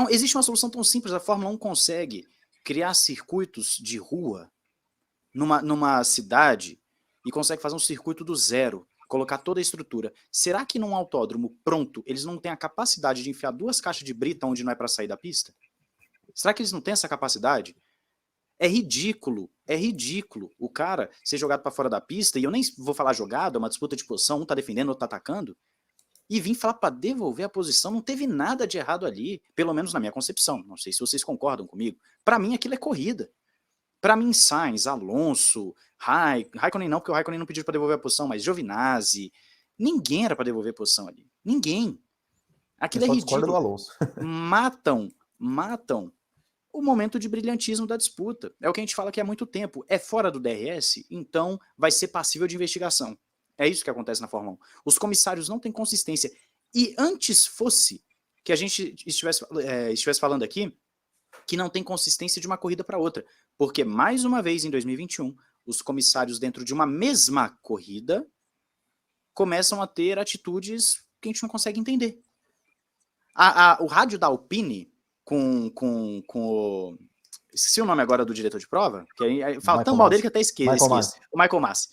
Existe uma solução tão simples, a Fórmula 1 consegue criar circuitos de rua numa cidade e consegue fazer um circuito do zero, colocar toda a estrutura. Será que num autódromo pronto, eles não têm a capacidade de enfiar 2 caixas de brita onde não é para sair da pista? Será que eles não têm essa capacidade? É ridículo o cara ser jogado para fora da pista, e eu nem vou falar jogado, é uma disputa de posição, um tá defendendo, outro tá atacando, e vir falar para devolver a posição, não teve nada de errado ali, pelo menos na minha concepção, não sei se vocês concordam comigo. Para mim aquilo é corrida. Para mim Sainz, Alonso, Raikkonen não, porque o Raikkonen não pediu para devolver a posição, mas Giovinazzi, ninguém era para devolver a posição ali, ninguém. Aquilo é ridículo. Do Alonso. matam o momento de brilhantismo da disputa. É o que a gente fala que há muito tempo. É fora do DRS, então vai ser passível de investigação. É isso que acontece na Fórmula 1. Os comissários não têm consistência. E antes fosse que a gente estivesse falando aqui que não tem consistência de uma corrida para outra. Porque, mais uma vez, em 2021, os comissários dentro de uma mesma corrida começam a ter atitudes que a gente não consegue entender. O rádio da Alpine com o... Esqueci o nome agora do diretor de prova, que fala tão mal dele que até esqueço. O Michael Masi.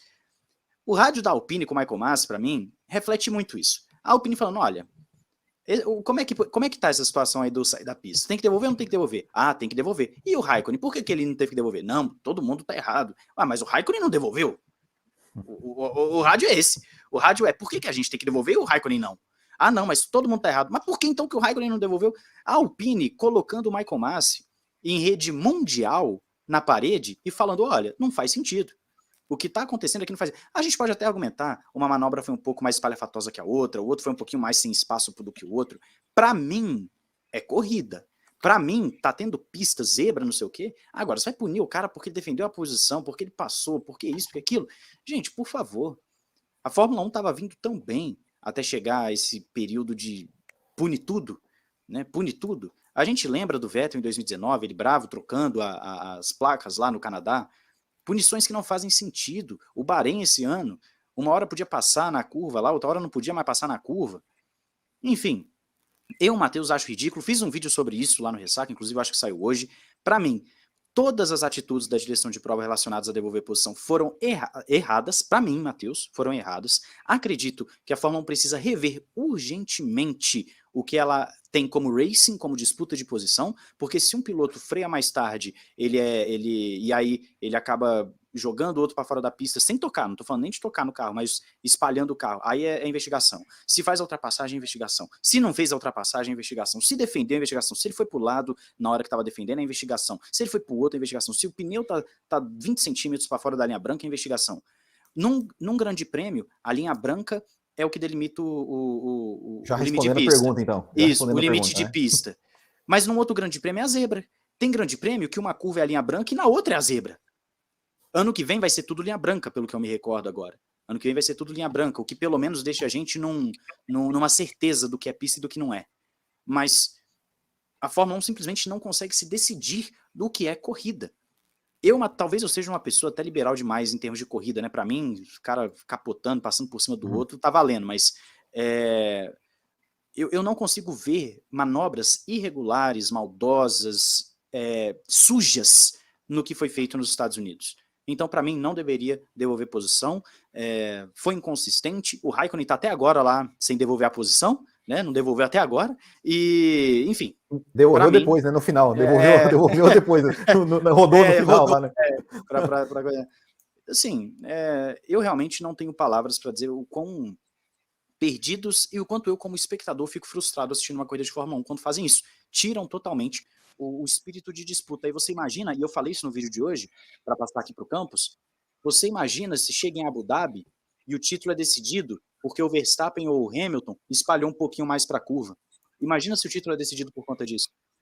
O rádio da Alpine com o Michael Masi, para mim, reflete muito isso. A Alpine falando, olha, como é que tá essa situação aí do sair da pista? Tem que devolver ou não tem que devolver? Ah, tem que devolver. E o Raikkonen, por que ele não teve que devolver? Não, todo mundo tá errado. Ah, mas o Raikkonen não devolveu. O rádio é esse. O rádio é, por que a gente tem que devolver e o Raikkonen não? Ah, não, mas todo mundo tá errado. Mas por que então que o Raikkonen não devolveu? A Alpine colocando o Michael Masi em rede mundial na parede e falando, olha, não faz sentido. O que está acontecendo aqui não faz... A gente pode até argumentar, uma manobra foi um pouco mais espalhafatosa que a outra, o outro foi um pouquinho mais sem espaço do que o outro. Para mim, é corrida. Para mim, tá tendo pista, zebra, não sei o quê. Agora, você vai punir o cara porque ele defendeu a posição, porque ele passou, porque isso, porque aquilo. Gente, por favor. A Fórmula 1 estava vindo tão bem até chegar a esse período de pune tudo, né? Pune tudo. A gente lembra do Vettel em 2019, ele bravo, trocando as placas lá no Canadá. Punições que não fazem sentido. O Bahrein esse ano, uma hora podia passar na curva lá, outra hora não podia mais passar na curva. Enfim, eu, Matheus, acho ridículo. Fiz um vídeo sobre isso lá no Ressaca, inclusive acho que saiu hoje. Para mim, todas as atitudes da direção de prova relacionadas a devolver posição foram erradas. Para mim, Matheus, foram erradas. Acredito que a Fórmula 1 precisa rever urgentemente o que ela tem como racing, como disputa de posição, porque se um piloto freia mais tarde, e aí ele acaba jogando o outro para fora da pista sem tocar, não estou falando nem de tocar no carro, mas espalhando o carro, aí é investigação. Se faz a ultrapassagem, é investigação. Se não fez a ultrapassagem, é investigação. Se defendeu, é investigação. Se ele foi para o lado na hora que estava defendendo, é investigação. Se ele foi para o outro, é investigação. Se o pneu tá 20 centímetros para fora da linha branca, é investigação. Num grande prêmio, a linha branca é o que delimita o limite de pista. Pergunta, então. Isso, o limite de pista. Mas num outro grande prêmio é a zebra. Tem grande prêmio que uma curva é a linha branca e na outra é a zebra. Ano que vem vai ser tudo linha branca, pelo que eu me recordo agora. Ano que vem vai ser tudo linha branca, o que pelo menos deixa a gente numa certeza do que é pista e do que não é. Mas a Fórmula 1 simplesmente não consegue se decidir do que é corrida. Talvez eu seja uma pessoa até liberal demais em termos de corrida, né? Para mim, o cara capotando, passando por cima do outro, tá valendo, mas eu não consigo ver manobras irregulares, maldosas, sujas no que foi feito nos Estados Unidos. Então, para mim, não deveria devolver posição, foi inconsistente, o Raikkonen tá até agora lá sem devolver a posição, né? Não devolveu até agora, e, enfim. Devolveu depois, né? No final, devolveu depois, rodou no final lá, né? Assim, eu realmente não tenho palavras para dizer o quão perdidos e o quanto eu, como espectador, fico frustrado assistindo uma corrida de Fórmula 1 quando fazem isso. Tiram totalmente o espírito de disputa. Aí você imagina, e eu falei isso no vídeo de hoje, para passar aqui para o campus, você imagina se chega em Abu Dhabi e o título é decidido porque o Verstappen ou o Hamilton espalhou um pouquinho mais para a curva. Imagina se o título é decidido por conta disso.